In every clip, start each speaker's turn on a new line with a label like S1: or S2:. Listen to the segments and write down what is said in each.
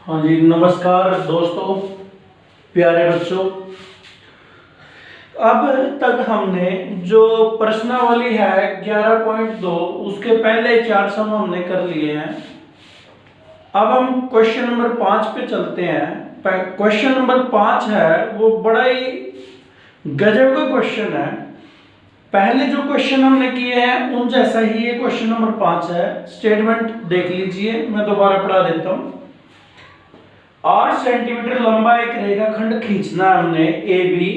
S1: हाँ जी, नमस्कार दोस्तों, प्यारे बच्चों। अब तक हमने जो प्रश्नावली है 11.2 उसके पहले 4 सम हमने कर लिए हैं। अब हम क्वेश्चन नंबर 5 पे चलते हैं। क्वेश्चन नंबर 5 है वो बड़ा ही गजब का क्वेश्चन है। पहले जो क्वेश्चन हमने किए हैं उन जैसा ही ये क्वेश्चन नंबर 5 है। स्टेटमेंट देख लीजिए, मैं दोबारा पढ़ा देता हूँ। 8 सेंटीमीटर लंबा एक रेखाखंड खींचना है हमने ए बी।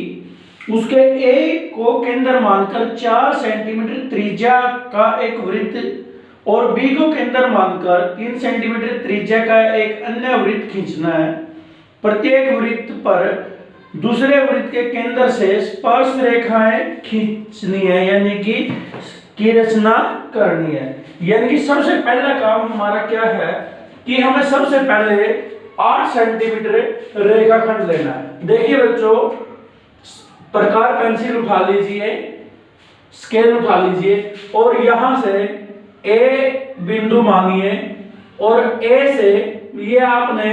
S1: उसके ए को केंद्र मानकर 4 सेंटीमीटर त्रिज्या का एक वृत्त और बी को केंद्र मानकर 3 सेंटीमीटर त्रिज्या का एक अन्य वृत्त खींचना है। प्रत्येक वृत्त पर दूसरे वृत्त के केंद्र से स्पर्श रेखाएं खींचनी है, यानी कि रचना करनी है। यानी कि सबसे पहला काम हमारा क्या है कि हमें सबसे पहले 8 सेंटीमीटर रेखाखंड लेना है। देखिए बच्चों, प्रकार पेंसिल उठा लीजिए, स्केल उठा लीजिए और यहां से ए बिंदु मानिए और ए से ये आपने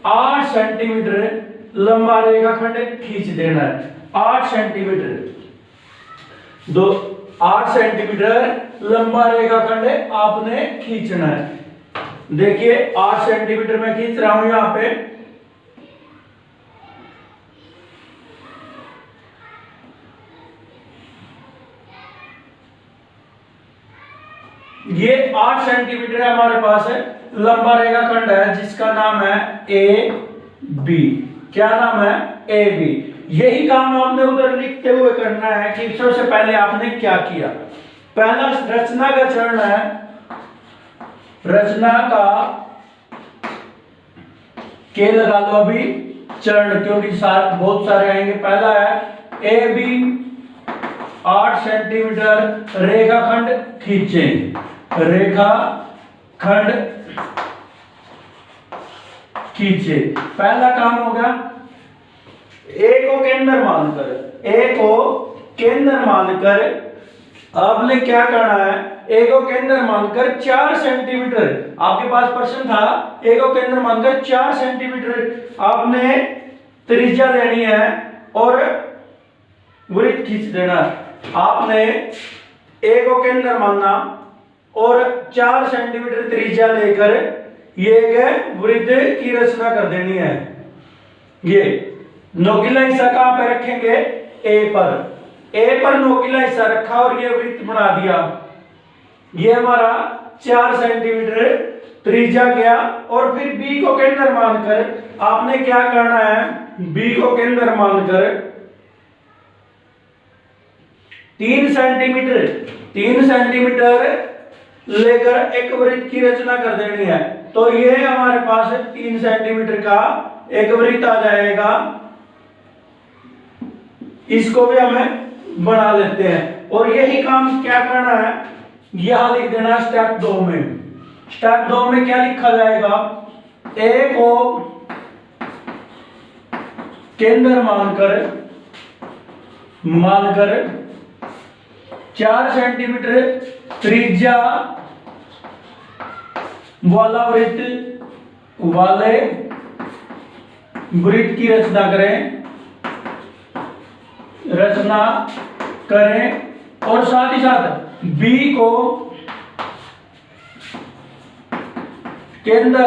S1: 8 सेंटीमीटर लंबा रेखाखंड खींच देना है। 8 सेंटीमीटर 8 सेंटीमीटर लंबा रेखाखंड आपने खींचना है। देखिए 8 सेंटीमीटर में खींच रहा हूं यहां पे। ये 8 सेंटीमीटर हमारे पास है लंबा रेखाखंड है जिसका नाम है ए बी। क्या नाम है? A B. यही काम आपने उधर लिखते हुए करना है कि सबसे पहले आपने क्या किया। पहला रचना का चरण है, रचना का के लगा लो अभी चरण, क्योंकि बहुत सारे आएंगे। पहला है ए बी 8 सेंटीमीटर रेखाखंड खींचे। रेखाखंड खींचे, पहला काम हो गया। ए को केंद्र मानकर आपने क्या करना है? ए को केंद्र मानकर 4 सेंटीमीटर, आपके पास प्रश्न था ए को केंद्र मानकर 4 सेंटीमीटर आपने त्रिज्या लेनी है और वृत्त खींच देना। आपने ए को केंद्र मानना और 4 सेंटीमीटर त्रिज्या लेकर ये वृत्त की रचना कर देनी है। ये नोकीला हिस्सा कहां पे रखेंगे? ए पर नोकीला हिस्सा रखा और ये वृत्त बना दिया। ये हमारा 4 सेंटीमीटर त्रिज्या गया। और फिर बी को केंद्र मानकर आपने क्या करना है? बी को केंद्र मानकर 3 सेंटीमीटर लेकर एक वृत्त की रचना कर देनी है। तो ये हमारे पास 3 सेंटीमीटर का एक वृत्त आ जाएगा। इसको भी हमें बना लेते हैं और यही काम क्या करना है, यहां लिख देना स्टेप 2 में। स्टेप 2 में क्या लिखा जाएगा? ए को केंद्र मानकर 4 सेंटीमीटर त्रिज्या वाले वृत्त की रचना करें और साथ ही साथ बी को केंद्र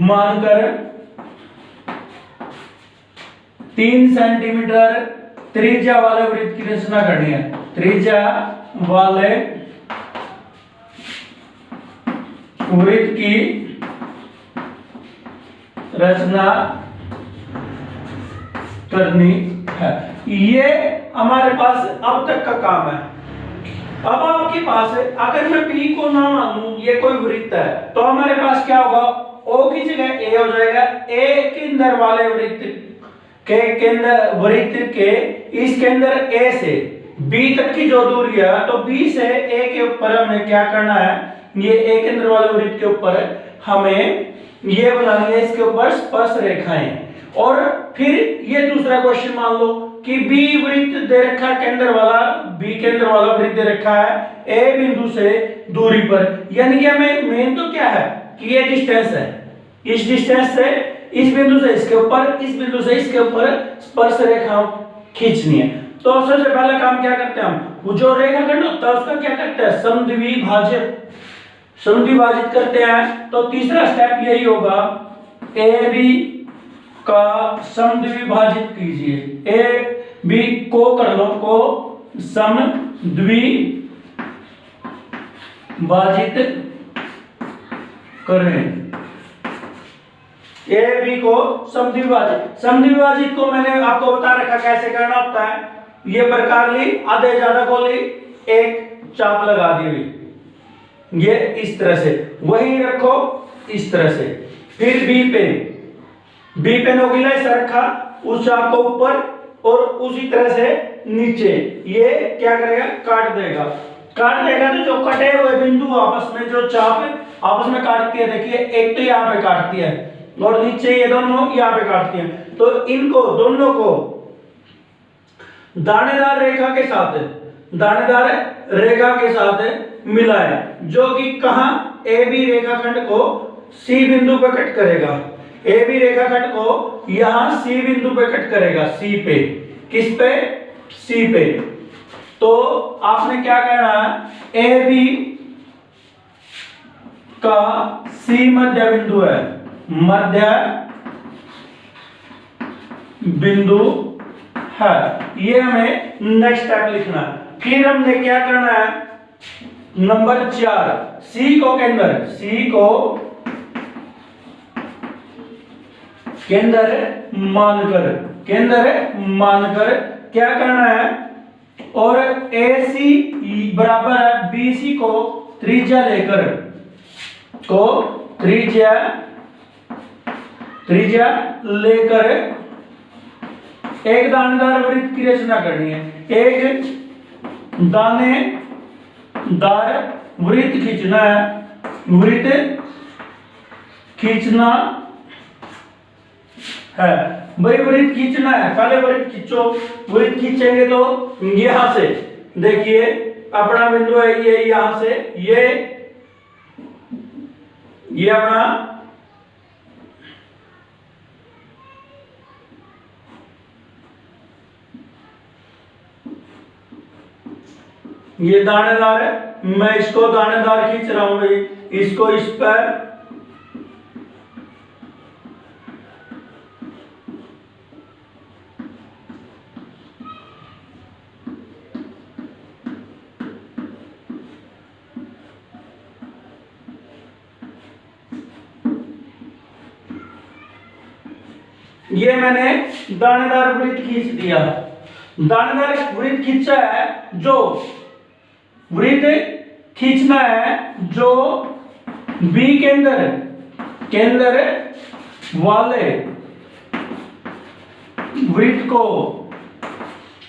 S1: मानकर 3 सेंटीमीटर त्रिज्या वाले वृत्त की रचना करनी है। त्रिज्या वाले वृत्त की रचना करनी है। ये हमारे पास अब तक का काम है। अब आपके पास अगर मैं बी को ना मानूं, ये कोई वृत्त है, तो हमारे पास क्या होगा? ओ की जगह ए हो जाएगा। ए केंद्र वाले वृत्त के इस केंद्र ए से बी तक की जो दूरी है, तो बी से ए के ऊपर हमें क्या करना है? ये ए केंद्र वाले वृत्त के ऊपर हमें ये बनानी है, इसके ऊपर स्पर्श रेखाएं। और फिर ये दूसरा क्वेश्चन मान लो कि बी वृत्त दे रखा है, बी केंद्र वाला वृत्त दे रखा है ए बिंदु से दूरी पर। यानी कि हमें मेन तो क्या है कि ये डिस्टेंस है, इस डिस्टेंस से इस बिंदु से इसके ऊपर, इस बिंदु से इसके ऊपर स्पर्श रेखा खींचनी है। तो सबसे पहला काम क्या करते हैं हम, वो जो रेखाखंड होता है उसका क्या करते हैं, समद्विभाजित करते हैं। तो तीसरा स्टेप यही होगा, ए बी का समद्विभाजित कीजिए, ए बी को कर लो, को समद्विभाजित करें, ए बी को समद्विभाजित को मैंने आपको बता रखा कैसे करना होता है। ये प्रकार ली, आधे ज्यादा को ली, एक चाप लगा दी हुई, ये इस तरह से वही रखो इस तरह से। फिर बी पे नोकीला हिस्सा रखा, उस चाप को ऊपर और उसी तरह से नीचे, ये क्या करेगा, काट देगा तो जो कटे हुए बिंदु आपस में, जो चाप आपस में काटती है, देखिए एक तो यहाँ पे काटती है और नीचे ये दोनों यहाँ पे काटती हैं। तो इनको दोनों को दानेदार रेखा के साथ मिलाएं, जो कि कहां, ए बी रेखाखंड को सी बिंदु पर कट करेगा, ए बी रेखाखंड को यहां सी बिंदु पे कट करेगा, सी पे, किस पे, सी पे। तो आपने क्या कहना है, ए बी का सी मध्य बिंदु है, मध्य बिंदु है, ये हमें नेक्स्ट स्टेप लिखना है। फिर हमने क्या करना है, नंबर 4, सी को केंद्र मानकर क्या करना है, और AC बराबर है BC को त्रिज्या लेकर एक दानेदार वृत्त की रचना करनी है, एक दानेदार वृत्त खींचना है, भाई वृत्त खींचना है। पहले वृत्त खींचो, वृत्त खींचेंगे तो यहां से देखिए अपना बिंदु है, ये यहां से ये अपना ये दानेदार है, मैं इसको दानेदार खींच रहा हूं भाई, इसको इस पर ये मैंने दानेदार वृत्त खींच दिया। दानेदार वृत्त खींचा है, जो वृत्त खींचना है जो बी केंद्र वाले वृत्त को,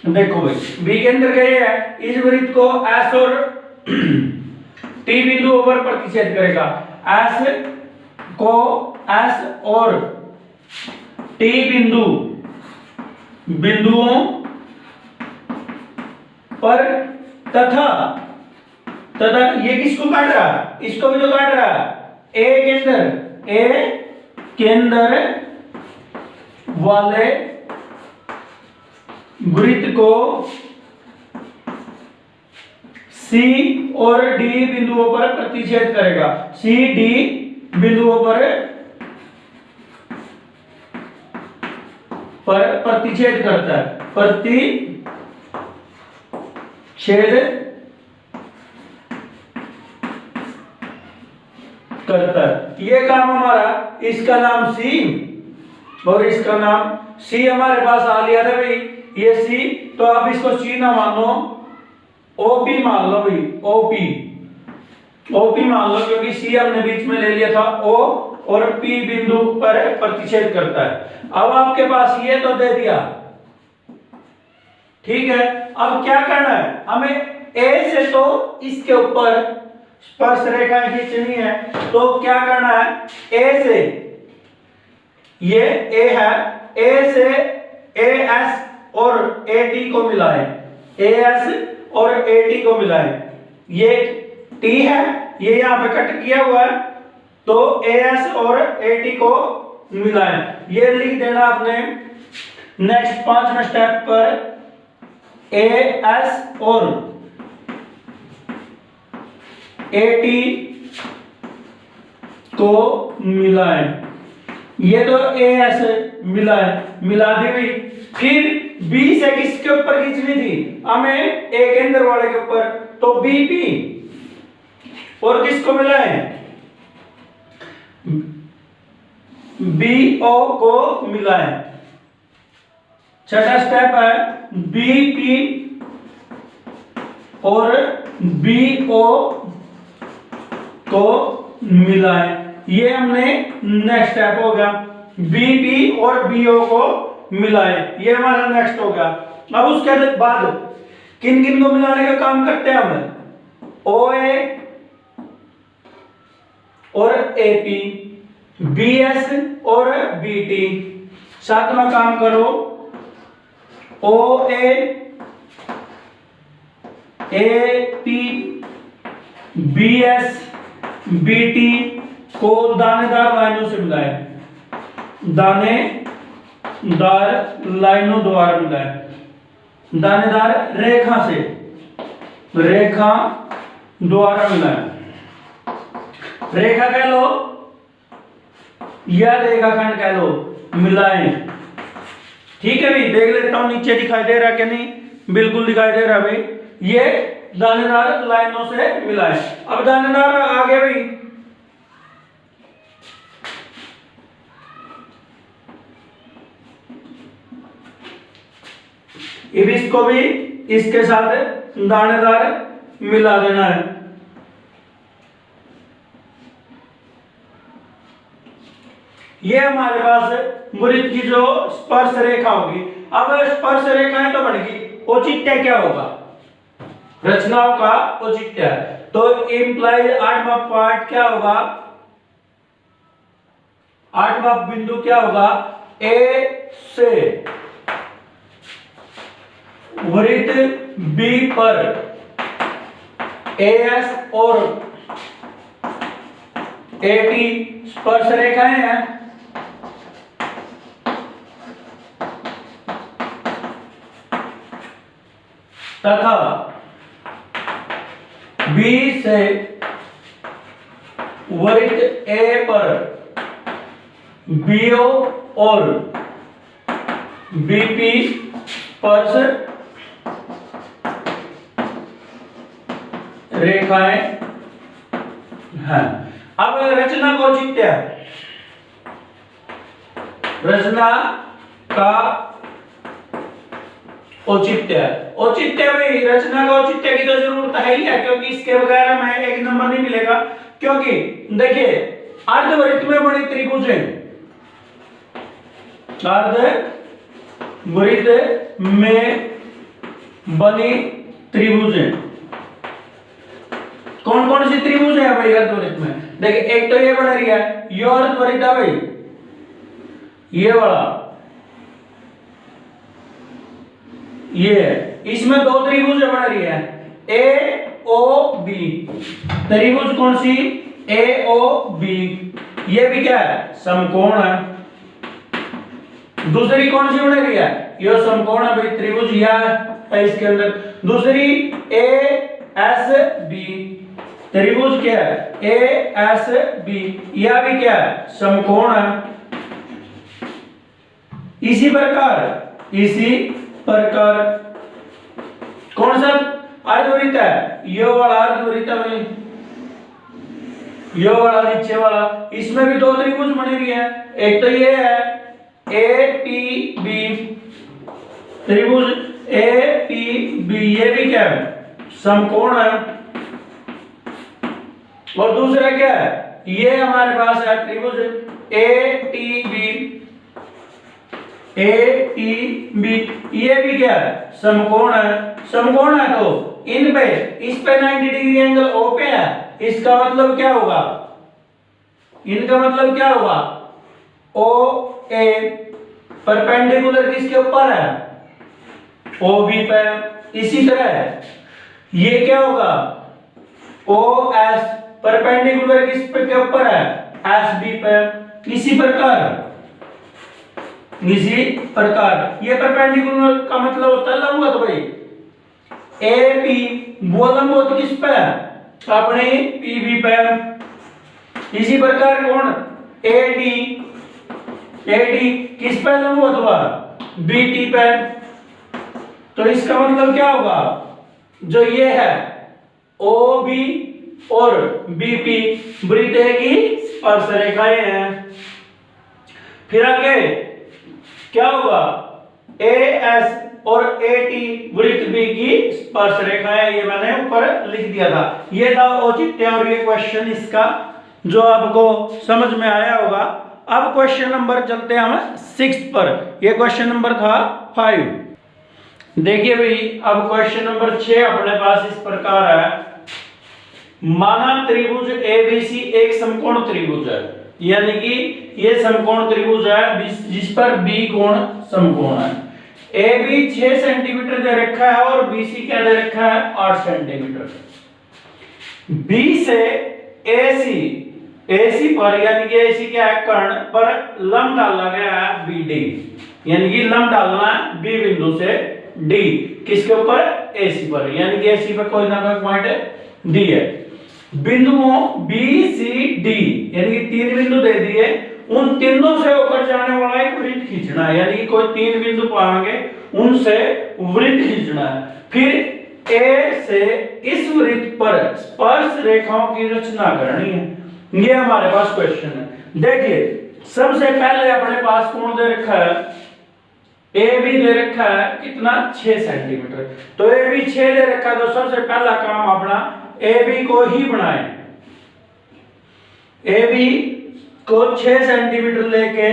S1: देखो भाई बी केंद्र का ये है, इस वृत्त को एस और टी बिंदु पर प्रतिच्छेद करेगा, एस और टी बिंदुओं पर तथा ये किसको काट रहा है, इसको भी तो काट रहा है, ए केंद्र वाले वृत्त को सी और डी बिंदुओं पर प्रतिच्छेद करेगा, सी डी बिंदुओं पर प्रतिच्छेद करता है, प्रतिच्छेद करता है। ये काम हमारा, इसका नाम सी और इसका नाम सी हमारे पास आ लिया था भाई, ये सी, तो आप इसको सी ना मानो, ओपी मान लो भाई, ओपी मान लो, क्योंकि सी हमने बीच में ले लिया था, ओ और पी बिंदु पर प्रतिच्छेद करता है। अब आपके पास ये तो दे दिया, ठीक है। अब क्या करना है, हमें ए से तो इसके ऊपर स्पर्श रेखा खींचनी है, तो क्या करना है, ए से, ये ए है, ए से एएस और एटी को मिलाएं, एएस और एटी को मिलाएं, ये टी है, ये यहां पे कट किया हुआ है, तो एएस और एटी को मिलाएं। ये लिख देना आपने। नेक्स्ट 5वें स्टेप पर ए एस और ए टी को मिलाएं। ये तो ए एस मिला है, मिला दी हुई। फिर बी से किसके ऊपर खींचनी थी हमें, ए के अंदर वाले के ऊपर, तो बी पी और किसको मिलाएं, बी ओ को मिलाएं। छठा स्टेप है बी पी और बी ओ को मिलाएं। ये हमने नेक्स्ट स्टेप हो गया, बी पी और बी ओ को मिलाएं, ये हमारा नेक्स्ट हो गया। अब उसके बाद किन किन को मिलाने का काम करते हैं हम, ओ ए और ए पी, बी एस और बी टी। सातवां काम करो, O A P B S B T को दानेदार लाइनों से मिलाएं, दानेदार लाइनों द्वारा मिलाएं, दानेदार रेखा से, रेखा द्वारा मिलाएं। रेखा कह लो या रेखाखंड कह लो, मिलाएं। ठीक है भाई, देख लेता हूं नीचे दिखाई दे रहा है कि नहीं, बिल्कुल दिखाई दे रहा है भाई। ये दानेदार लाइनों से मिलाएं। अब दानेदार आ गया भाई, अब इसको भी इसके साथ दानेदार मिला देना है। ये हमारे पास वृत्त की जो स्पर्श रेखा होगी। अब स्पर्श रेखाएं तो बन गई, औचित्य क्या होगा, रचनाओं का औचित्य। तो इंप्लाइज 8वां पार्ट क्या होगा, 8वां बिंदु क्या होगा, ए से वृत्त बी पर ए एस और ए टी स्पर्श रेखाएं हैं। तथा बी से वृत्त ए पर बीओ और बीपी स्पर्श रेखाएं हैं। अब रचना का औचित्य, रचना का औचित्य, औचित्य भाई रचना का औचित्य की तो जरूरत है ही है, क्योंकि इसके बगैर हमें एक नंबर नहीं मिलेगा। क्योंकि देखिए अर्धवृत्त में बनी त्रिभुज, अर्धवृत्त में बनी त्रिभुज, कौन कौन सी त्रिभुज है भाई अर्धवृत्त में, देखिए एक तो ये बन रही है, ये अर्धवृत्त है भाई, ये वाला, ये इसमें दो त्रिभुज बन रही है, ए ओ बी। त्रिभुज कौन सी, ए ओ बी। ये भी क्या है, समकोण है। दूसरी कौन सी बन रही है, ये समकोण है भाई, त्रिभुज यह है इसके अंदर। दूसरी ए एस बी, त्रिभुज क्या है, ए एस बी, यह भी क्या है, समकोण है। इसी प्रकार कौन सा अर्धवृत्त है, ये वाला अर्धवृत्त है, ये वाला नीचे वाला, इसमें भी दो त्रिभुज बनी हुई है। एक तो ये है ए पी बी, त्रिभुज ए पी बी, ये भी क्या है, समकोण है। और दूसरा क्या है, ये हमारे पास है त्रिभुज A T B, A T B, ये भी क्या है, समकोण है। समकोण है तो इन पे, इस पे 90 डिग्री एंगल ओ पे है, इसका मतलब क्या होगा, इनका मतलब क्या होगा, ओ ए परपेंडिकुलर किसके ऊपर है, ओ बी पे। इसी तरह ये क्या होगा, ओ एस परपेंडिकुलर किस पे के ऊपर है, एस बी पे। इसी प्रकार इसी प्रकार ये परपेंडिकुलर का मतलब होता है लंबवत भाई। ए पी वो लंबवत किस पे है? अपने पीबी पे। इसी प्रकार कौन एडी, एडी किस पे लंबवत हुआ? बीटी पे। तो इसका मतलब क्या होगा? जो ये है ओ बी और बीपी वृत्त की स्पर्श रेखाएं हैं। फिर आगे क्या होगा? ए एस और ए टी वृत्त बी की स्पर्श रेखाएं, ये मैंने ऊपर लिख दिया था। ये था औचित्य और ये क्वेश्चन इसका जो आपको समझ में आया होगा। अब क्वेश्चन नंबर चलते हैं हम 6 पर। ये क्वेश्चन नंबर था 5। देखिए भाई अब क्वेश्चन नंबर 6 अपने पास इस प्रकार है। माना त्रिभुज एबीसी एक समकोण त्रिभुज है, यानी कि ये समकोण त्रिभुज है जिस पर बी कोण समकोण है। ए बी 6 सेंटीमीटर दे रखा है और बीसी क्या दे रखा है? 8 सेंटीमीटर। बी से एसी, एसी पर यानी कि एसी क्या है? कर्ण पर लंब डाला गया है बीडी, यानी कि लंब डालना है बी बिंदु से डी किसके ऊपर? एसी पर, यानी कि एसी पर कोई ना कोई पॉइंट डी है। बिंदुओं बी सी डी यानी कि 3 बिंदु दे दिए, उन तीनों से होकर जाने वाला एक वृत्त खींचना है, यानी कि कोई 3 बिंदु पाएंगे उनसे वृत्त खींचना है। फिर ए से इस वृत्त पर स्पर्श रेखाओं की रचना करनी है। ये हमारे पास क्वेश्चन है। देखिए सबसे पहले अपने पास कौन दे रखा है? ए बी दे रखा है कितना? 6 सेंटीमीटर। तो ए बी 6 दे रखा है, तो सबसे पहला काम अपना ए बी को ही बनाए। ए बी को 6 सेंटीमीटर लेके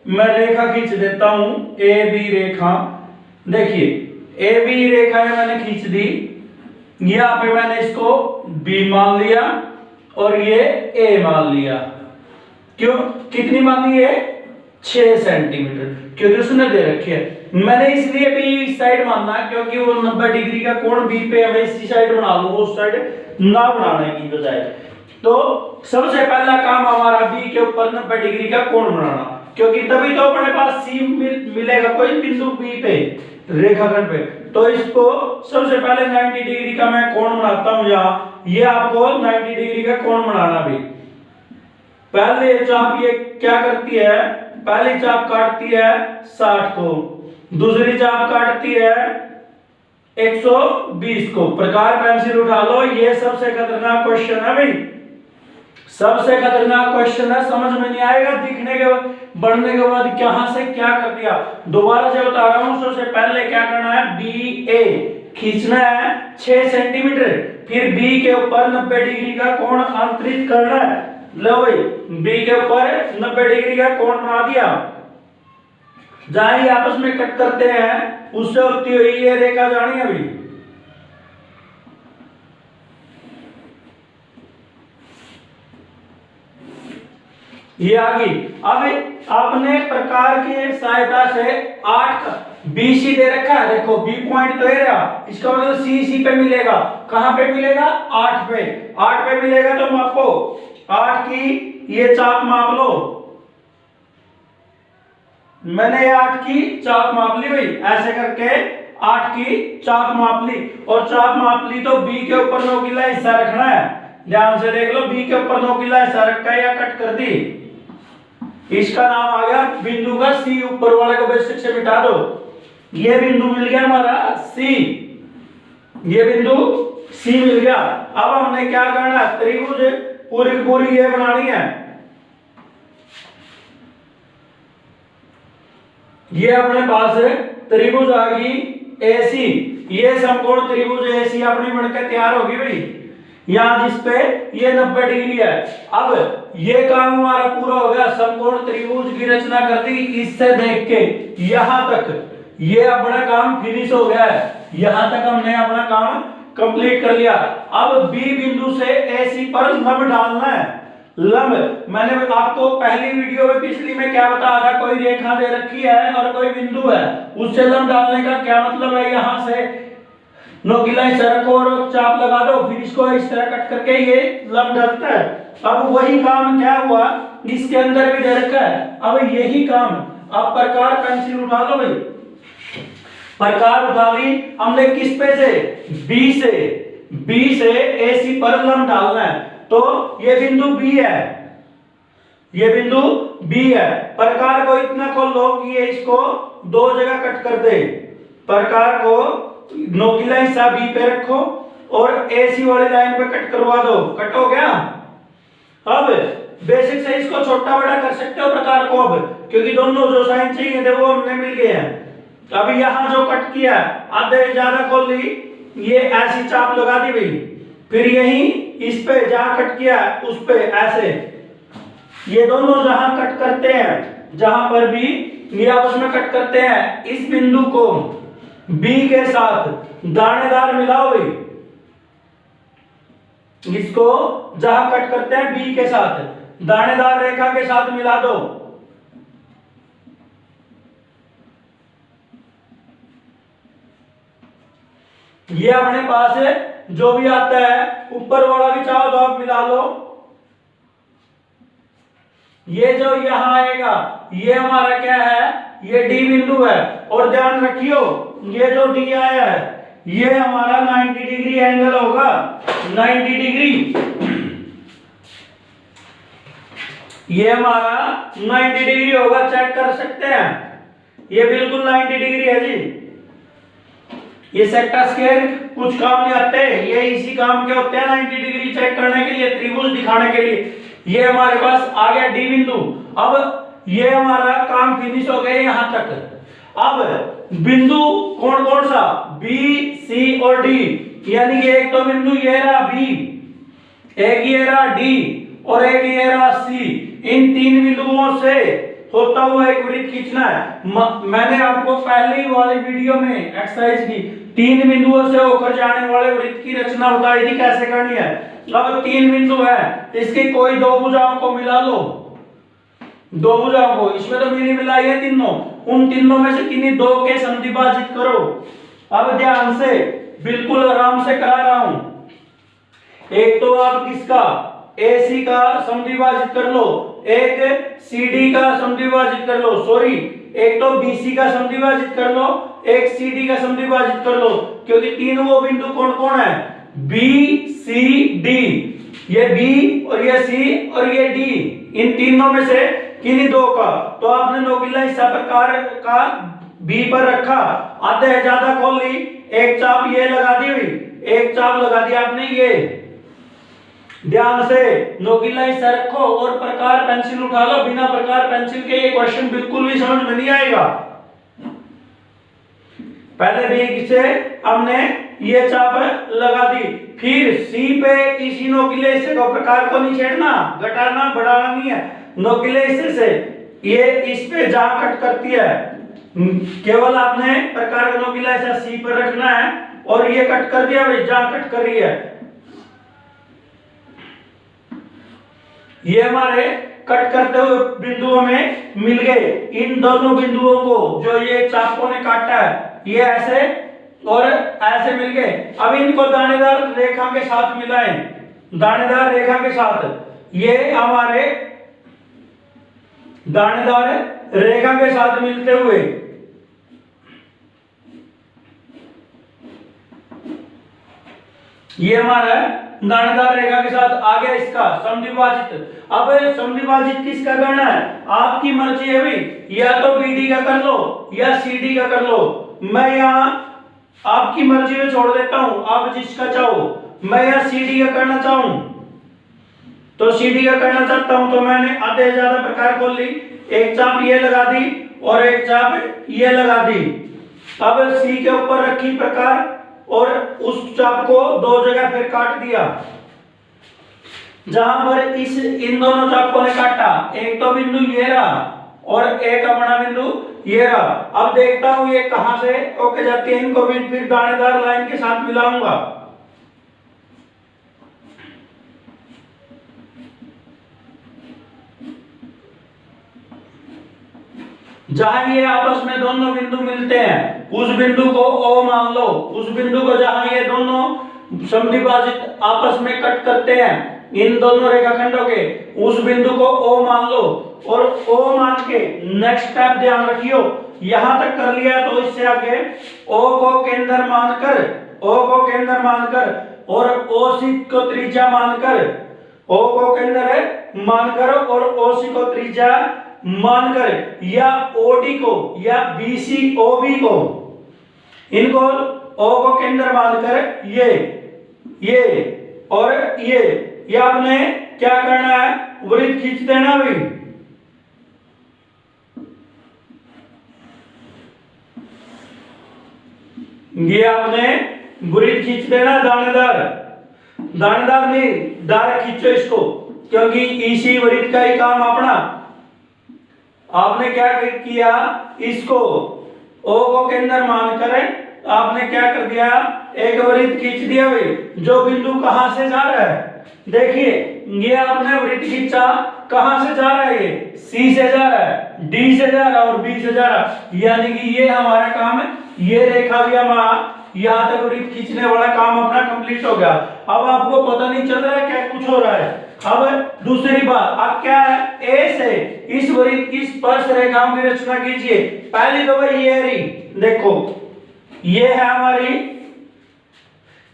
S1: मैं रेखा खींच देता हूं, ए बी रेखा। देखिए ए बी रेखा मैंने खींच दी, यहां पे मैंने इसको बी मान लिया और ये ए मान लिया। क्यों? कितनी मान ली है? 6 सेंटीमीटर, क्योंकि उसने दे रखी है। मैंने इसलिए भी इस साइड मानना है क्योंकि वो 90 डिग्री का कोण बी पे है, मैं इसी साइड बना लूंगा उस साइड ना बनाने की बजाय। तो सबसे पहला काम हमारा बी के ऊपर 90 डिग्री का कोण बनाना, क्योंकि तभी तो अपने पास सी मिलेगा कोई बिंदु बी पे रेखाखंड पे। तो इसको सबसे पहले 90 डिग्री का मैं कोण बनाता हूं यहाँ। ये आपको 90 डिग्री का कोण बनाना भी। पहले चाप ये क्या करती है? पहली चाप काटती है 60 को, दूसरी चाप काटती है 120 को। प्रकार पेंसिल उठा लो, ये सबसे खतरनाक क्वेश्चन है भाई, सबसे खतरनाक क्वेश्चन है। समझ में नहीं आएगा, दिखने के बढ़ने के बाद कहां से क्या कर दिया। दोबारा से बता रहा हूं, सबसे पहले क्या करना है? बी ए खींचना है 6 सेंटीमीटर, फिर बी के ऊपर 90 डिग्री का कोण अंतरित करना है। लो भाई बी के ऊपर 90 डिग्री का कोण बना दिया। जहां ही आपस में कट करते हैं उससे होती हुई ये रेखा जानी है अभी। ये आ गई। अब आपने प्रकार की सहायता से 8 BC दे रखा है। देखो बी पॉइंट तो है रहा, इसका मतलब सी पे मिलेगा। कहां पे मिलेगा? 8 पे। 8 पे मिलेगा तो मापो 8 की ये चाप माप लो। मैंने 8 की चाप माप ली भाई, ऐसे करके 8 की चाप माप ली। और चाप माप ली तो बी के ऊपर नोकीला हिस्सा रखना है। ध्यान से देख लो, बी के ऊपर नोकीला हिस्सा रखा है या कट कर दी, इसका नाम आ गया बिंदु का सी। ऊपर वाले को बेसिक से मिटा दो। ये बिंदु मिल गया हमारा सी, ये बिंदु सी मिल गया। अब हमने क्या करना है? त्रिभुज पूरी पूरी ये बनानी है। ये अपने पास त्रिभुज आ गई एसी। ये समकोण त्रिभुज एसी अपनी बनकर तैयार होगी भाई, यहां जिसपे ये 90 डिग्री है। अब ये काम हमारा पूरा हो गया, समकोण त्रिभुज की रचना कर दी। इससे देख के यहां तक ये अपना काम फिनिश हो गया है। यहां तक हमने अपना काम कंप्लीट कर लिया। अब बी बिंदु से एसी पर लंब डालना है। लंब मैंने आपको पहली वीडियो में पिछली में क्या बताया था? कोई रेखा दे रखी है और कोई बिंदु है, उससे लंब डालने का क्या मतलब है? यहां से नोकीला हिस्सा रखो और चाप लगा दो, फिर इसको इस तरह कट करके ये लंब डलता है। अब वही काम क्या हुआ? इसके अंदर भी दे रखा है। अब यही काम अब प्रकार पेंसिल उठा लो भाई, प्रकार उठा ली हमने किस पे से, बी से, बी से एसी पर लंब डालना है। तो ये बिंदु बी है, ये बिंदु बी है। प्रकार को इतना खोल लो कि ये इसको दो जगह कट कर दे। प्रकार को नोकीला हिस्सा बी पे रखो और एसी वाली लाइन पे कट करवा दो। कट हो गया। अब बेसिक से इसको छोटा बड़ा कर सकते हो प्रकार को, अब क्योंकि दोनों जो साइन चाहिए थे वो हमने मिल गए हैं। अब यहाँ जो कट किया आधे ज्यादा खोल ली, ये ऐसी चाप लगा दी भाई, फिर यही इस पे जहां कट किया उस पे ऐसे, ये दोनों जहां कट करते हैं, जहां पर भी ये आपस में कट करते हैं, इस बिंदु को बी के साथ दानेदार मिलाओ भाई, इसको जहां कट करते हैं बी के साथ दानेदार रेखा के साथ मिला दो। ये अपने पास है जो भी आता है, ऊपर वाला भी चाहो तो आप मिला लो। ये जो यहां आएगा ये हमारा क्या है, ये डी बिंदु है। और ध्यान रखियो ये जो डी आया है ये हमारा 90 डिग्री एंगल होगा, 90 डिग्री, ये हमारा 90 डिग्री होगा, चेक कर सकते हैं। ये बिल्कुल 90 डिग्री है जी। ये सेक्टर स्क्वायर कुछ काम नहीं आते, ये इसी काम के होते हैं 90 डिग्री चेक करने के लिए, त्रिभुज दिखाने के लिए। ये हमारे पास आ गया डी बिंदु। अब ये हमारा काम फिनिश हो गया यहां तक। अब बिंदु कौन कौन सा, बी, सी और डी, यानी कि एक तो बिंदु ये रहा बी, एक ये रहा डी और एक ये रहा सी। इन तीन बिंदुओं से होता हुआ एक वृत्त खींचना है। मैंने आपको पहले ही वाली वीडियो में एक्सरसाइज की तीन बिंदुओं से होकर जाने वाले वृत्त की रचना बताई थी कैसे करनी है। अब तीन बिंदु है, इसकी कोई दो भुजाओं को मिला लो, दो भुजाओं को, इसमें तो मिली मिलाई है तीनों, उन तीनों में से किन्हीं दो के संधिभाजित करो। अब ध्यान से बिल्कुल आराम से करा रहा हूं। एक तो आप किसका, AC का समद्विभाजित कर लो, एक CD का समद्विभाजित कर लो, सॉरी एक तो BC का समद्विभाजित कर लो, एक CD का समद्विभाजित कर लो, क्योंकि तीनों वो बिंदु कौन कौन है, B, C, D। ये B और ये C और ये D, इन तीनों में से किन्हीं दो का, तो आपने नोकीला हिस्सा प्रकार का B पर रखा, आधे ज्यादा खोल ली, एक चाप ये लगा दी हुई, एक चाप लगा दी आपने ये। ध्यान से नोकीला हिस्सा रखो और प्रकार पेंसिल उठा लो। बिना प्रकार पेंसिल के ये क्वेश्चन बिल्कुल भी समझ में नहीं आएगा। पहले B से हमने ये चाप लगा दी, फिर C पे इसी नोकीले हिस्से को, प्रकार को नहीं छेड़ना, घटाना बढ़ाना नहीं है, नोकीले हिस्से से ये इस पे जहां कट करती है केवल आपने प्रकार का नोकीला हिस्सा C पर रखना है और ये कट कर दिया भाई जहां कट कर रही है। ये हमारे कट करते हुए बिंदु हमें मिल गए। इन दोनों बिंदुओं को जो ये चापों ने काटा है ये ऐसे और ऐसे मिल गए। अब इनको दानेदार रेखा के साथ मिलाएं, दानेदार रेखा के साथ, ये हमारे दानेदार रेखा के साथ मिलते हुए ये हमारा दानेदार रेखा के साथ आ गया इसका समद्विभाजित। अब समद्विभाजित किसका करना है, आपकी मर्जी है भाई, या तो BD का कर लो या CD का कर लो। मैं यहाँ आपकी मर्जी में छोड़ देता हूं, आप जिसका चाहो। मैं यहाँ CD का करना चाहूं तो CD का करना चाहता हूं, तो मैंने आधे ज्यादा प्रकार खोल ली, एक चाप ये लगा दी और एक चाप ये लगा दी। अब C के ऊपर रखी प्रकार और उस चाप को दो जगह फिर काट दिया, जहां पर इन दोनों चापों ने काटा, एक तो बिंदु ये रहा और एक अपना बिंदु ये रहा। अब देखता हूं ये कहां से होके जाती है, इनको भी फिर दानेदार लाइन के साथ मिलाऊंगा। जहां ये आपस में दोनों बिंदु मिलते हैं उस बिंदु को O मान लो, उस बिंदु को जहां ये दोनों समद्विभाजित आपस में कट करते हैं इन दोनों रेखाखंडों के उस बिंदु को O मान लो और O मान के नेक्स्ट स्टेप ध्यान रखियो, यहां तक कर लिया तो इससे आगे O को केंद्र मानकर और OC को त्रिज्या मानकर, O को केंद्र मानकर और OC को त्रिज्या मानकर, या OD को या BC OB को, इनको O को केंद्र मानकर ये और ये आपने क्या करना है, वृत्त खींच देना भी। ये आपने वृत्त खींच देना, दानेदार नहीं, डायरेक्ट खींचो इसको, क्योंकि इसी वृत्त का ही काम अपना। आपने क्या किया, इसको O को केंद्र मानकर आपने क्या कर दिया, एक वृत्त खींच दिया भाई, जो बिंदु कहां से जा रहा है, देखिए ये आपने वृत्त खींचा, कहां से जा रहा है, ये C से जा रहा है, D से जा रहा है और B से जा रहा है, यानी कि ये हमारा काम है, ये रेखा भी हमारा यहां तक वृत्त खींचने वाला काम अपना कंप्लीट हो गया। अब आपको पता नहीं चल रहा है क्या कुछ हो रहा है। अब दूसरी बात, अब क्या है, A से इस वृत्त की स्पर्श रेखाओं की रचना कीजिए। पहली तो भाई ये रही, देखो ये है हमारी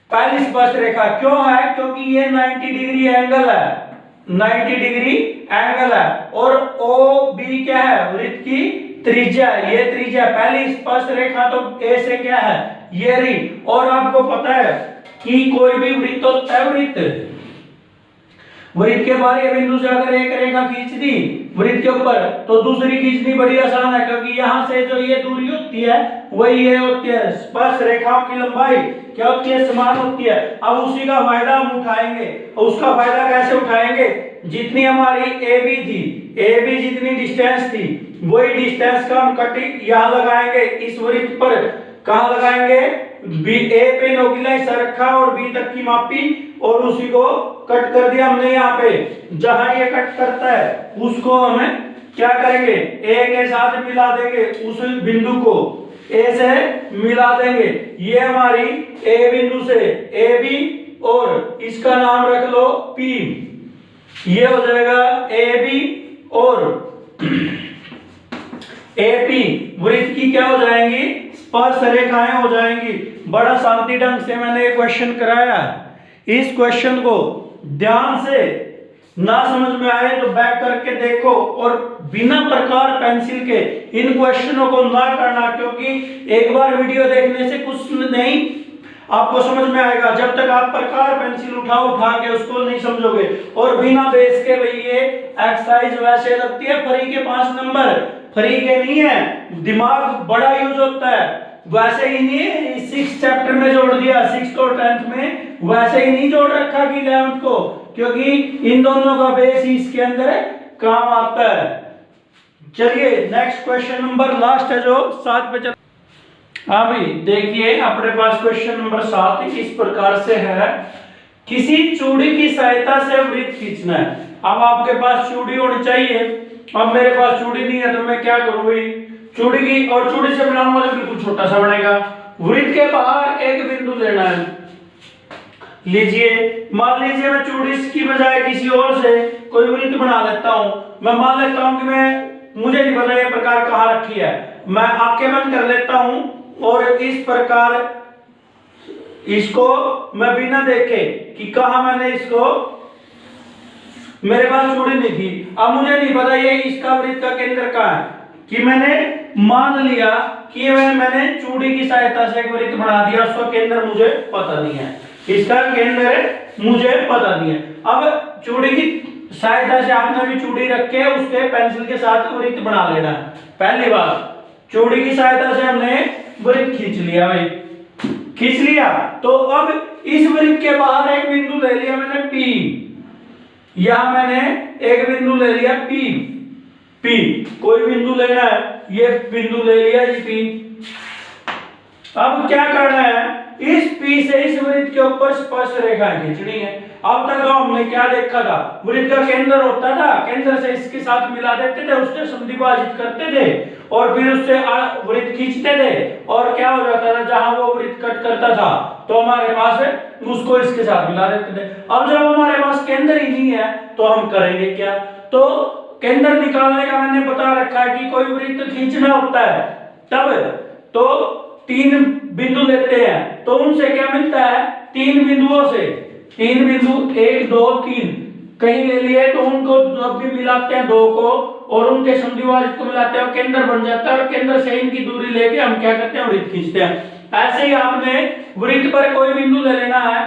S1: पहली स्पर्श रेखा, क्यों है, क्योंकि ये 90 डिग्री एंगल है, 90 डिग्री एंगल है, और OB क्या है, वृत्त की त्रिज्या, ये त्रिज्या, पहली स्पर्श रेखा तो A से क्या है, ये रही। और आपको पता है कि कोई भी वृत्त होता है, वृत्त के बाहर ये बिंदु से अगर एक रेखा खींच दी वृत्त के ऊपर, तो दूसरी खींचनी बड़ी आसान है, क्योंकि यहां से जो ये दूरी होती है वही ये होती है, स्पर्श रेखाओं की लंबाई क्या होती है, समान होती है। अब उसी का फायदा हम उठाएंगे, और उसका फायदा कैसे उठाएंगे, जितनी हमारी AB थी, AB जितनी डिस्टेंस थी, वही डिस्टेंस का हम कटिंग यहां लगाएंगे, इस वृत्त पर। कहां लगाएंगे, A पे नोकीला हिस्सा रखा और B तक की मापी और उसी को कट कर दिया हमने। यहाँ पे जहां ये कट करता है उसको हमें क्या करेंगे, A के साथ मिला देंगे, उस बिंदु को A से मिला देंगे। ये हमारी A बिंदु से AB और इसका नाम रख लो P, ये हो जाएगा AB और AP वृत्त की क्या हो जाएंगी, स्पर्श रेखाएं हो जाएंगी। बड़ा शांति ढंग से मैंने ये क्वेश्चन कराया, इस क्वेश्चन को ध्यान से ना समझ में आए तो बैक करके देखो, और बिना प्रकार पेंसिल के इन क्वेश्चनों को ना करना, क्योंकि एक बार वीडियो देखने से कुछ नहीं आपको समझ में आएगा, जब तक आप प्रकार पेंसिल उठा के उसको नहीं समझोगे। और बिना बेस के भाई ये एक्सरसाइज वैसे लगती है फ्री के 5 नंबर, फ्री के नहीं है, दिमाग बड़ा यूज होता है, वैसे ही नहीं 6 चैप्टर में जोड़ दिया, 6th और 10th में वैसे ही नहीं जोड़ रखा कि 11th को, क्योंकि इन दोनों का बेस इसके अंदर काम आता है। चलिए नेक्स्ट क्वेश्चन नंबर लास्ट है जो 7 पे चल। हाँ भाई देखिए अपने पास क्वेश्चन नंबर 7 इस प्रकार से है, किसी चूड़ी की सहायता से वृत्त खींचना है। अब आपके पास चूड़ी होनी चाहिए, अब मेरे पास चूड़ी नहीं है तो मैं क्या करूं भाई, चूड़ी की, और चूड़ी से बनाऊंगा तो बिल्कुल छोटा सा बनेगा। वृत्त के बाहर एक बिंदु लेना है, लीजिए मान लीजिए मैं चूड़ी की बजाय किसी और से कोई वृत्त बना लेता हूं। मैं मान लेता हूं कि मुझे नहीं पता ये प्रकार कहां रखी है, मैं आंखें बंद कर लेता हूं और इस प्रकार इसको मैं बिना देखे कि कहा मैंने इसको, मेरे पास चूड़ी नहीं थी, अब मुझे नहीं पता ये इसका वृत्त का केंद्र कहां है, कि मैंने मान लिया कि मैंने चूड़ी की सहायता से एक वृत्त बना दिया, उसका केंद्र मुझे पता नहीं है, इसका केंद्र मुझे पता नहीं है। अब चूड़ी की सहायता से आपने भी चूड़ी रख के उसके पेंसिल के साथ वृत्त बना लेना है। पहली बात, चूड़ी की सहायता से हमने वृत्त खींच लिया भाई, खींच लिया, तो अब इस वृत्त के बाहर एक बिंदु ले लिया मैंने P, यहां मैंने एक बिंदु ले लिया P, कोई बिंदु लेना है, ये बिंदु ले लिया जी P। अब क्या करना है, इस P से इस वृत्त के ऊपर स्पर्श रेखा खींचनी है। अब तक तो हमने क्या देखा था, वृत्त का केंद्र होता था, केंद्र से इसके साथ मिला देते थे, उससे समद्विभाजित करते थे और फिर उससे वृत्त खींचते थे और क्या हो जाता था, जहां वो वृत्त कट करता था तो हमारे पास उसको इसके साथ मिला देते थे। अब जब हमारे पास केंद्र ही नहीं है तो हम करेंगे क्या, तो केंद्र निकालने का मैंने बता रखा है कि कोई वृत्त खींचना होता है तब तो 3 बिंदु लेते हैं, तो उनसे क्या मिलता है, 3 बिंदुओं से, 3 बिंदु 1 2 3 कहीं ले लिए तो उनको जब भी मिलाते हैं 2 को और उनके समद्विभाजित को मिलाते हैं केंद्र बन जाता है और केंद्र से इनकी दूरी लेके हम क्या करते हैं, वृत्त खींचते हैं। ऐसे ही आपने वृत्त पर कोई बिंदु ले लेना है,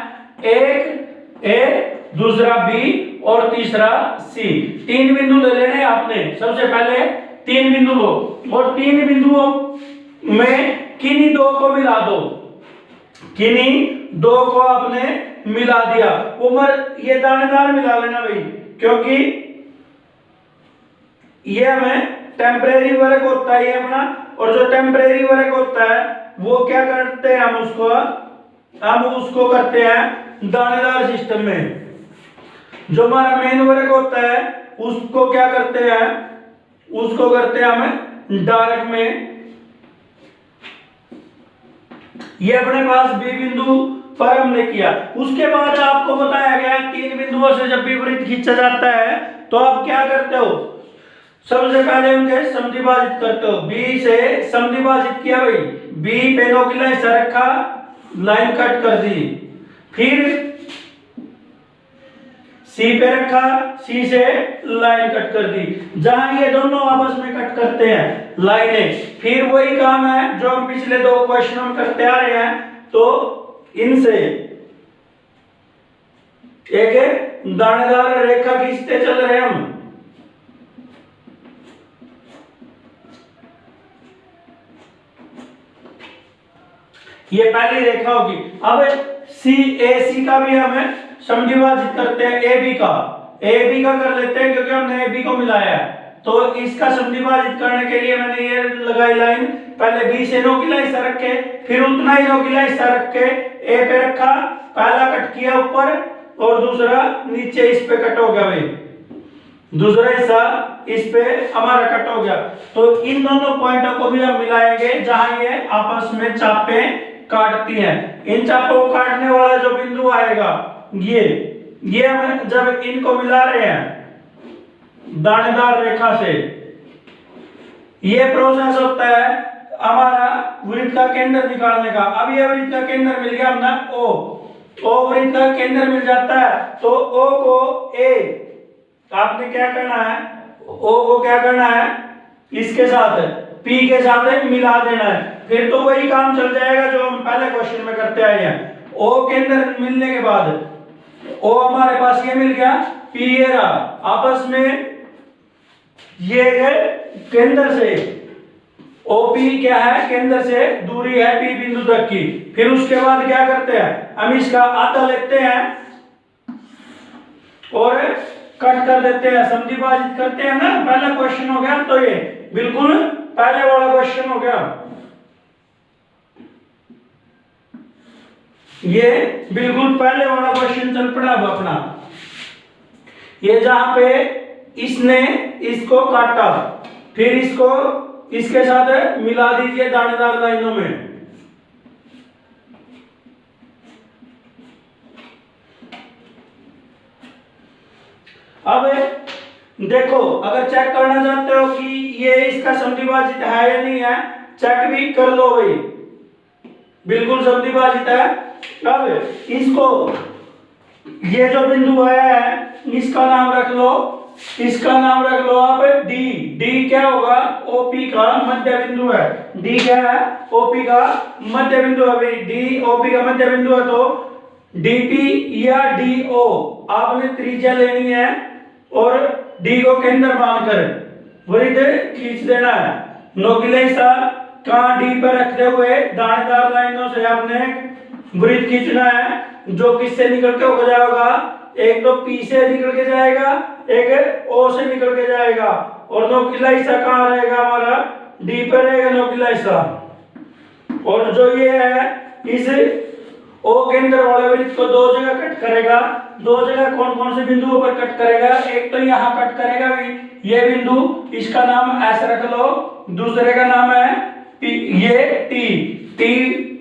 S1: एक ए, दूसरा बी और तीसरा सी, 3 बिंदु ले लेने आपने। सबसे पहले 3 बिंदु लो और 3 बिंदुओं में किन्हीं 2 को मिला दो, किन्हीं 2 को आपने मिला दिया। उमर ये दानेदार मिला लेना भाई, क्योंकि ये हमें टेम्परेरी वर्क होता है ये अपना, और जो टेम्परेरी वर्क होता है वो क्या करते हैं, हम उसको करते हैं दानेदार सिस्टम में। जो हमारा मेन वर्क होता है उसको क्या करते हैं, उसको करते हैं हमें डार्क में। ये अपने पास बी बिंदु पर हमने किया। उसके बाद आपको बताया गया 3 बिंदुओं से जब भी वृत्त खींचा जाता है तो आप क्या करते हो, सबसे पहले उनके समद्विभाजित करते हो। बी से समद्विभाजित किया भाई, बी पे नोकीला हिस्सा रखा, लाइन कट कर दी, फिर सी पे रखा, सी से लाइन कट कर दी, जहां ये दोनों आपस में कट करते हैं लाइनें, फिर वही काम है जो हम पिछले 2 क्वेश्चन में करते आ रहे हैं। तो इनसे एक दानेदार रेखा खींचते चल रहे हैं हम, ये पहली रेखा होगी। अब सी ए सी का भी हमें समद्विभाजित करते हैं, ए बी का कर लेते हैं क्योंकि हमने ए बी को मिलाया है। तो इसका समद्विभाजित करने के लिए मैंने ये लगाई लाइन, पहले बी से नोकीला हिस्सा रखे, फिर उतना ही नोकीला हिस्सा रख के ए पे रखा, पहला कट किया ऊपर और दूसरा नीचे, इस पे कट हो गया भाई, दूसरा हिस्सा इस पे हमारा कट हो गया। तो इन दोनों पॉइंटों को भी हम मिलाएंगे जहां ये आपस में चापे काटती हैं। इन चापों को काटने वाला जो बिंदु आएगा ये हम जब इनको मिला रहे हैं दानेदार रेखा से, ये प्रोसेस होता है हमारा वृत्त का केंद्र निकालने का। अब ये वृत्त का केंद्र मिल गया अपना ओ वृत्त का केंद्र मिल जाता है तो ओ को ए, आपने क्या करना है, ओ को क्या करना है, इसके साथ पी के साथ मिला देना है, फिर तो वही काम चल जाएगा जो हम पहले क्वेश्चन में करते आए हैं। ओ केंद्र मिलने के बाद ओ हमारे पास ये मिल गया, पी ये रहा, आपस में ये केंद्र से ओपी क्या है, केंद्र से दूरी है पी बिंदु तक की। फिर उसके बाद क्या करते हैं, हम इसका आधा लेते हैं और कट कर देते हैं, समद्विभाजित करते हैं ना। पहला क्वेश्चन हो गया, तो ये बिल्कुल पहले वाला क्वेश्चन हो गया, ये बिल्कुल पहले वाला क्वेश्चन चल पड़ा। अब अपना ये जहां पे इसने इसको काटा, फिर इसको इसके साथ मिला दीजिए दानेदार लाइनों में। अब देखो, अगर चेक करना चाहते हो कि ये इसका समद्विभाजित है या नहीं है, चेक भी कर लो भाई, बिल्कुल समद्विभाजित है। अब इसको, ये जो बिंदु आया है इसका नाम रख लो, इसका नाम रख लो आप डी। डी क्या होगा, ओपी का मध्य बिंदु है। डी क्या है, ओपी का मध्य बिंदु है भाई। डी ओपी का मध्य बिंदु है तो डीपी या डीओ आपने त्रिज्या लेनी है और डी को केंद्र मानकर वृत्त खींच देना है। नोकीला हिस्सा कहां डी पर रखते हुए दानेदार लाइनों से आपने वृत्त खींचना है, जो किससे निकल के हो जाएगा, एक तो पी से निकल के जाएगा, एक ओ से निकल के जाएगा, और नोकीला हिस्सा कहां रहेगा हमारा, डी पर रहेगा नोकीला हिस्सा। और जो ये है इस ओ केंद्र वाले वृत्त को 2 जगह कट करेगा, दो जगह कौन कौन से बिंदुओं पर कट करेगा, एक तो यहाँ कट करेगा ये बिंदु, इसका नाम ऐसे रख लो, दूसरे का नाम है ये टी,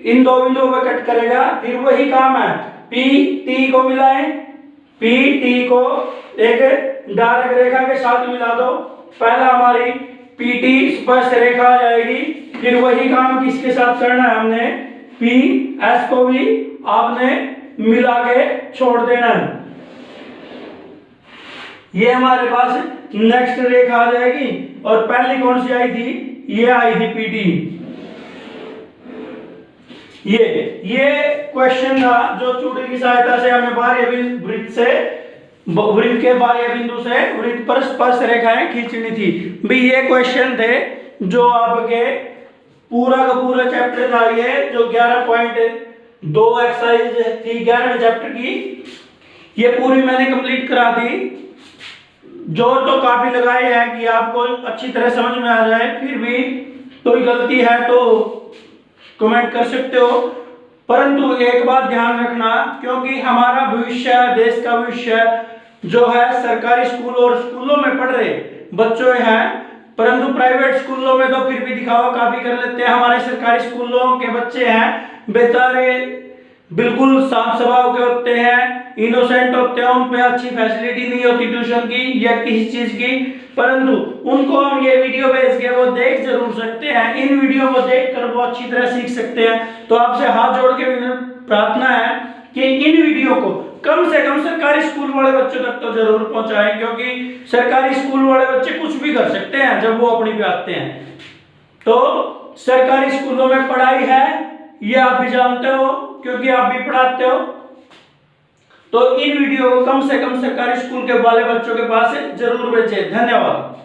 S1: इन दो बिंदुओं पर कट करेगा। फिर वही काम है, पी टी को मिलाएं, पी टी को एक डायरेक्ट रेखा के साथ मिला दो, पहला हमारी पी टी स्पर्श रेखा आ जाएगी। फिर वही काम किसके साथ करना है हमने, पी एस को भी आपने मिला के छोड़ देना है। ये हमारे पास नेक्स्ट रेखा आ जाएगी। और पहली कौन सी आई थी, ये आई थी पीटी। ये क्वेश्चन था जो चूड़ी की सहायता से हमें वृत्त के बाह्य बिंदु से वृत्त पर स्पर्श रेखाएं खींचनी थी। भी ये क्वेश्चन थे जो आपके पूरा का पूरा चैप्टर था, ये जो 11.2 एक्सरसाइज थी 11वें चैप्टर की, ये पूरी मैंने कंप्लीट करा दी। जोर तो काफी लगाए हैं कि आपको अच्छी तरह समझ में आ जाए, फिर भी कोई गलती है तो कमेंट कर सकते हो। परंतु एक बात ध्यान रखना, क्योंकि हमारा भविष्य, देश का भविष्य जो है सरकारी स्कूल और स्कूलों में पढ़ रहे बच्चों हैं, परंतु प्राइवेट स्कूलों में तो फिर भी दिखावा काफी कर लेते हैं। हमारे सरकारी स्कूलों के बच्चे हैं बेचारे बिल्कुल साफ स्वभाव के होते हैं, इनोसेंट होते हैं, उन पे अच्छी फैसिलिटी नहीं होती ट्यूशन की या किसी चीज की, परंतु उनको हम ये वीडियो भेज के वो देख जरूर सकते हैं। इन वीडियो को देखकर वो अच्छी तरह सीख सकते हैं। तो आपसे हाथ जोड़ के प्रार्थना है कि इन वीडियो को कम से कम सरकारी स्कूल वाले बच्चों तक तो जरूर पहुंचाएं, क्योंकि सरकारी स्कूल वाले बच्चे कुछ भी कर सकते हैं जब वो अपनी पे आते हैं। तो सरकारी स्कूलों में पढ़ाई है, ये आप भी जानते हो क्योंकि आप भी पढ़ाते हो। तो इन वीडियो को कम से कम सरकारी स्कूल के वाले बच्चों के पास जरूर भेजें। धन्यवाद।